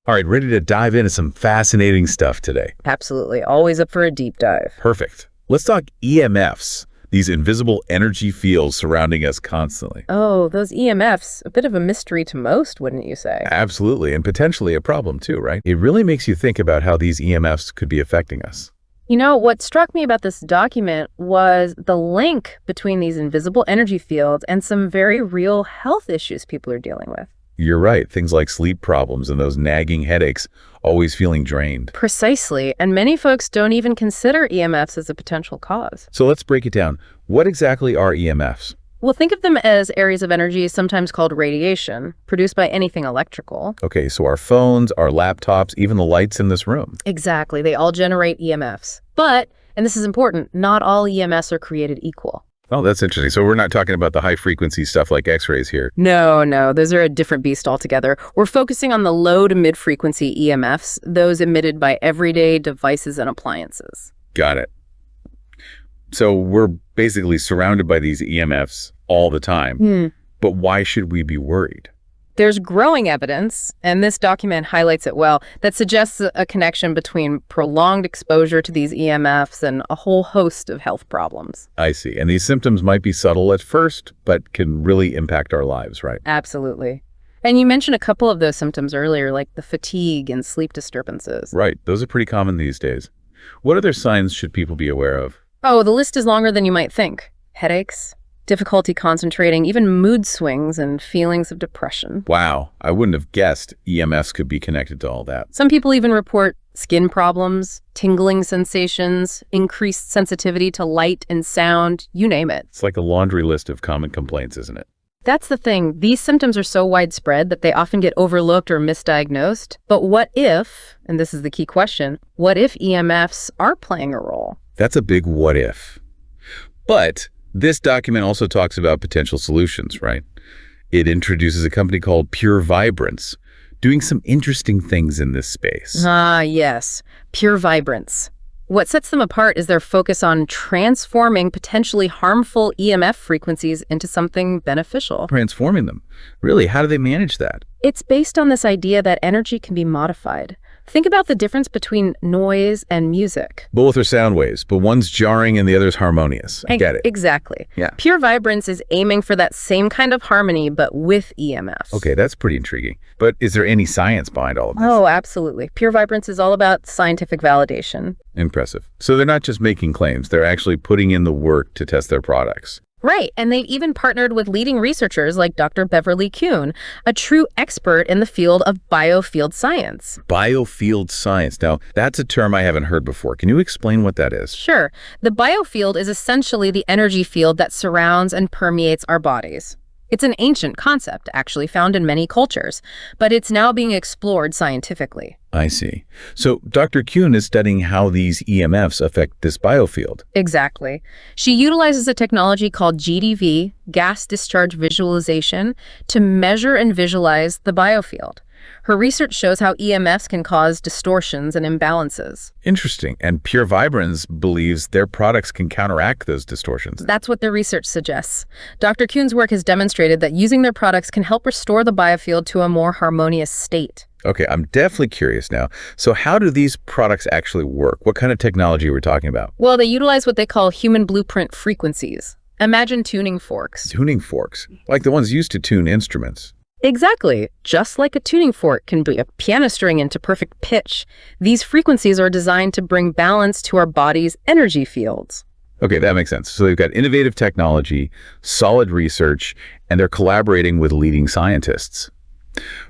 All right, ready to dive into some fascinating stuff today. Absolutely. Always up for a deep dive. Perfect. Let's talk EMFs, these invisible energy fields surrounding us constantly. Oh, those EMFs, a bit of a mystery to most, wouldn't you say? Absolutely, and potentially a problem too, right? It really makes you think about how these EMFs could be affecting us. You know, what struck me about this document was the link between these invisible energy fields and some very real health issues people are dealing with. You're right, things like sleep problems and those nagging headaches, always feeling drained. Precisely, and many folks don't even consider EMFs as a potential cause. So let's break it down. What exactly are EMFs? Well, think of them as areas of energy, sometimes called radiation, produced by anything electrical. Okay, so our phones, our laptops, even the lights in this room. Exactly, they all generate EMFs. But, and this is important, not all EMFs are created equal. Oh, that's interesting. So we're not talking about the high-frequency stuff like X-rays here. No, those are a different beast altogether. We're focusing on the low to mid-frequency EMFs, those emitted by everyday devices and appliances. Got it. So we're basically surrounded by these EMFs all the time. But why should we be worried? There's growing evidence, and this document highlights it well, that suggests a connection between prolonged exposure to these EMFs and a whole host of health problems. I see. And these symptoms might be subtle at first, but can really impact our lives, right? Absolutely. And you mentioned a couple of those symptoms earlier, like the fatigue and sleep disturbances. Right. Those are pretty common these days. What other signs should people be aware of? Oh, the list is longer than you might think. Headaches, difficulty concentrating, even mood swings and feelings of depression. Wow, I wouldn't have guessed EMFs could be connected to all that. Some people even report skin problems, tingling sensations, increased sensitivity to light and sound, you name it. It's like a laundry list of common complaints, isn't it? That's the thing. These symptoms are so widespread that they often get overlooked or misdiagnosed. But what if, and this is the key question, what if EMFs are playing a role? That's a big what if. But this document also talks about potential solutions, right? It introduces a company called PureVibranz, doing some interesting things in this space. Ah, yes. PureVibranz. What sets them apart is their focus on transforming potentially harmful EMF frequencies into something beneficial. Transforming them. Really, how do they manage that? It's based on this idea that energy can be modified. Think about the difference between noise and music. Both are sound waves, but one's jarring and the other's harmonious. I get it. Exactly. Yeah. PureVibranz is aiming for that same kind of harmony, but with EMFs. Okay, that's pretty intriguing. But is there any science behind all of this? Oh, absolutely. PureVibranz is all about scientific validation. Impressive. So they're not just making claims, they're actually putting in the work to test their products. Right, and they've even partnered with leading researchers like Dr. Beverly Kuhn, a true expert in the field of biofield science. Biofield science. Now, that's a term I haven't heard before. Can you explain what that is? Sure. The biofield is essentially the energy field that surrounds and permeates our bodies. It's an ancient concept, actually found in many cultures, but it's now being explored scientifically. I see. So Dr. Kuhn is studying how these EMFs affect this biofield. Exactly. She utilizes a technology called GDV, gas discharge visualization, to measure and visualize the biofield. Her research shows how EMFs can cause distortions and imbalances. Interesting. And PureVibranz believes their products can counteract those distortions. That's what their research suggests. Dr. Kuhn's work has demonstrated that using their products can help restore the biofield to a more harmonious state. Okay, I'm definitely curious now. So how do these products actually work? What kind of technology are we talking about? Well, they utilize what they call human blueprint frequencies. Imagine tuning forks. Tuning forks, like the ones used to tune instruments. Exactly. Just like a tuning fork can be a piano string into perfect pitch, these frequencies are designed to bring balance to our body's energy fields. Okay, that makes sense. So they've got innovative technology, solid research, and they're collaborating with leading scientists.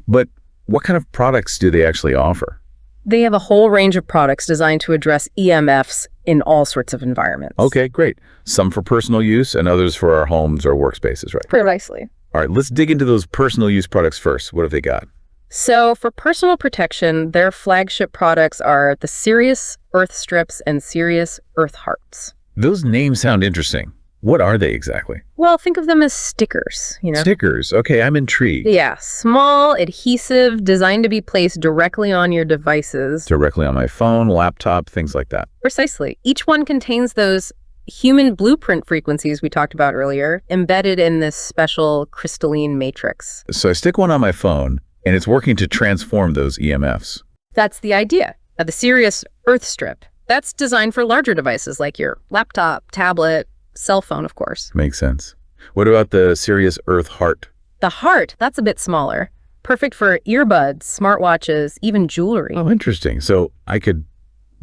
But what kind of products do they actually offer? They have a whole range of products designed to address EMFs in all sorts of environments. Okay, great. Some for personal use and others for our homes or workspaces, right? Precisely. All right, let's dig into those personal use products first. What have they got? So for personal protection, their flagship products are the Sirius Earth Strips and Sirius Earth Hearts. Those names sound interesting. What are they exactly? Well, think of them as stickers, you know? Stickers. Okay, I'm intrigued. Yeah, small, adhesive, designed to be placed directly on your devices. Directly on my phone, laptop, things like that. Precisely. Each one contains those human blueprint frequencies we talked about earlier, embedded in this special crystalline matrix. So I stick one on my phone, And it's working to transform those EMFs. That's the idea. Now, the Sirius Earth Strip, that's designed for larger devices like your laptop, tablet, cell phone, of course. Makes sense. What about the Sirius Earth Heart? The Heart, that's a bit smaller. Perfect for earbuds, smartwatches, even jewelry. Oh, interesting. So I could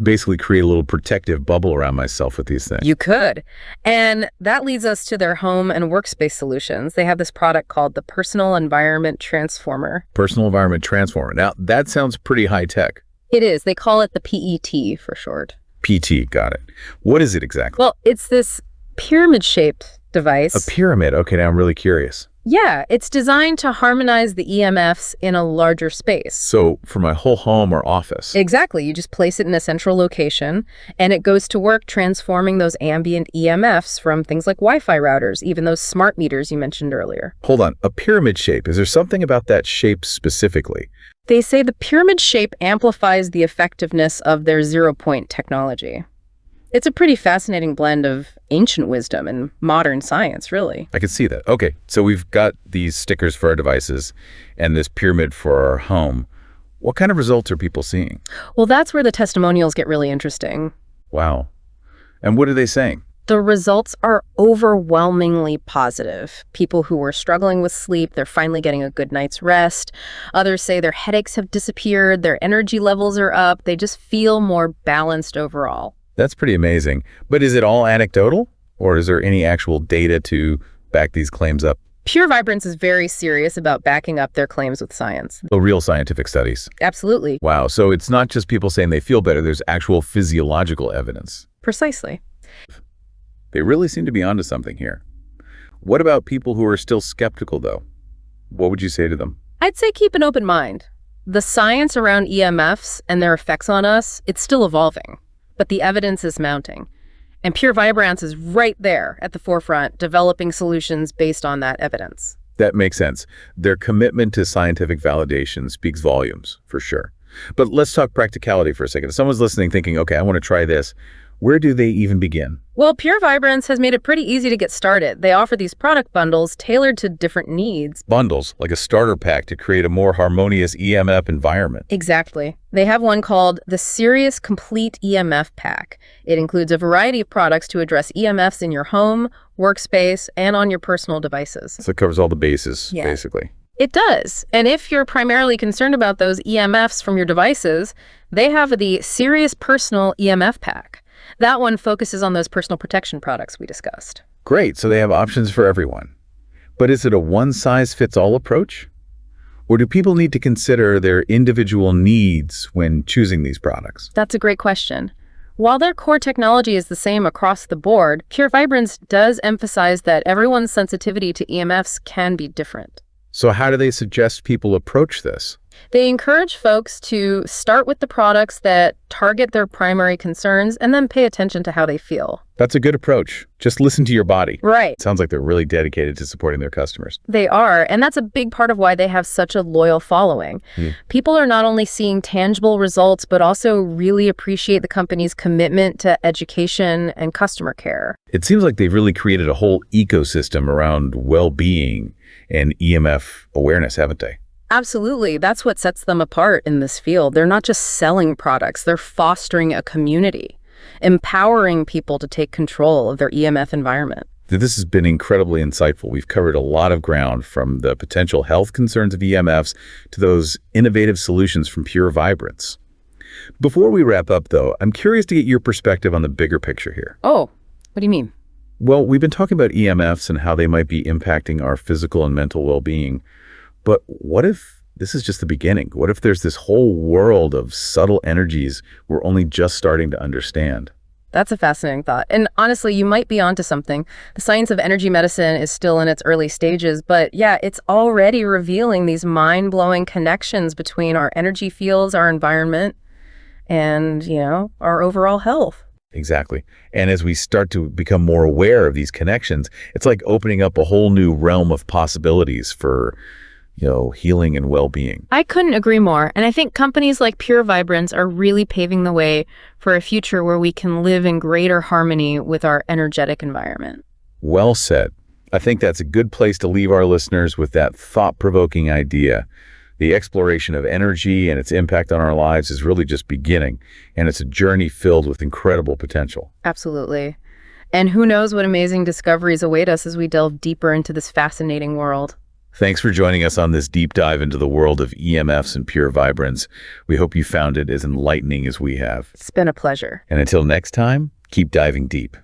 basically create a little protective bubble around myself with these things. You could. And that leads us to their home and workspace solutions. They have this product called the Personal Environment Transformer. Personal Environment Transformer. Now, that sounds pretty high-tech. It is. They call it the PET for short. PT, got it. What is it exactly? Well, it's this pyramid-shaped device. A pyramid. Okay, now I'm really curious. Yeah, it's designed to harmonize the EMFs in a larger space. So for my whole home or office? Exactly. You just place it in a central location, and it goes to work transforming those ambient EMFs from things like Wi-Fi routers, even those smart meters you mentioned earlier. Hold on. A pyramid shape. Is there something about that shape specifically? They say the pyramid shape amplifies the effectiveness of their ZeroPoint technology. It's a pretty fascinating blend of ancient wisdom and modern science, really. I can see that. Okay, so we've got these stickers for our devices and this pyramid for our home. What kind of results are people seeing? Well, that's where the testimonials get really interesting. Wow. And what are they saying? The results are overwhelmingly positive. People who were struggling with sleep, they're finally getting a good night's rest. Others say their headaches have disappeared, their energy levels are up, they just feel more balanced overall. That's pretty amazing. But is it all anecdotal? Or is there any actual data to back these claims up? PureVibranz is very serious about backing up their claims with science. So real scientific studies. Absolutely. Wow. So it's not just people saying they feel better. There's actual physiological evidence. Precisely. They really seem to be onto something here. What about people who are still skeptical, though? What would you say to them? I'd say keep an open mind. The science around EMFs and their effects on us, it's still evolving. But the evidence is mounting. And PureVibranz is right there at the forefront, developing solutions based on that evidence. That makes sense. Their commitment to scientific validation speaks volumes, for sure. But let's talk practicality for a second. If someone's listening thinking, okay, I want to try this, where do they even begin? Well, PureVibranz has made it pretty easy to get started. They offer these product bundles tailored to different needs. Bundles, like a starter pack to create a more harmonious EMF environment. Exactly. They have one called the Sirius Complete EMF Pack. It includes a variety of products to address EMFs in your home, workspace, and on your personal devices. So it covers all the bases, basically. It does. And if you're primarily concerned about those EMFs from your devices, they have the Sirius Personal EMF Pack. That one focuses on those personal protection products we discussed. Great, so they have options for everyone. But is it a one-size-fits-all approach? Or do people need to consider their individual needs when choosing these products? That's a great question. While their core technology is the same across the board, PureVibranz does emphasize that everyone's sensitivity to EMFs can be different. So how do they suggest people approach this? They encourage folks to start with the products that target their primary concerns and then pay attention to how they feel. That's a good approach. Just listen to your body. Right. Sounds like they're really dedicated to supporting their customers. They are, and that's a big part of why they have such a loyal following. People are not only seeing tangible results, but also really appreciate the company's commitment to education and customer care. It seems like they've really created a whole ecosystem around well-being and EMF awareness, haven't they? Absolutely. That's what sets them apart in this field. They're not just selling products, they're fostering a community, empowering people to take control of their EMF environment. This has been incredibly insightful. We've covered a lot of ground, from the potential health concerns of EMFs to those innovative solutions from PureVibranz. Before we wrap up, though, I'm curious to get your perspective on the bigger picture here. Oh, what do you mean? Well, we've been talking about EMFs and how they might be impacting our physical and mental well-being. But what if this is just the beginning? What if there's this whole world of subtle energies we're only just starting to understand? That's a fascinating thought. And honestly, you might be onto something. The science of energy medicine is still in its early stages, but yeah, it's already revealing these mind-blowing connections between our energy fields, our environment, and, our overall health. Exactly. And as we start to become more aware of these connections, it's like opening up a whole new realm of possibilities for healing and well-being. I couldn't agree more. And I think companies like PureVibranz are really paving the way for a future where we can live in greater harmony with our energetic environment. Well said. I think that's a good place to leave our listeners with that thought-provoking idea. The exploration of energy and its impact on our lives is really just beginning, and it's a journey filled with incredible potential. Absolutely. And who knows what amazing discoveries await us as we delve deeper into this fascinating world. Thanks for joining us on this deep dive into the world of EMFs and PureVibranz. We hope you found it as enlightening as we have. It's been a pleasure. And until next time, keep diving deep.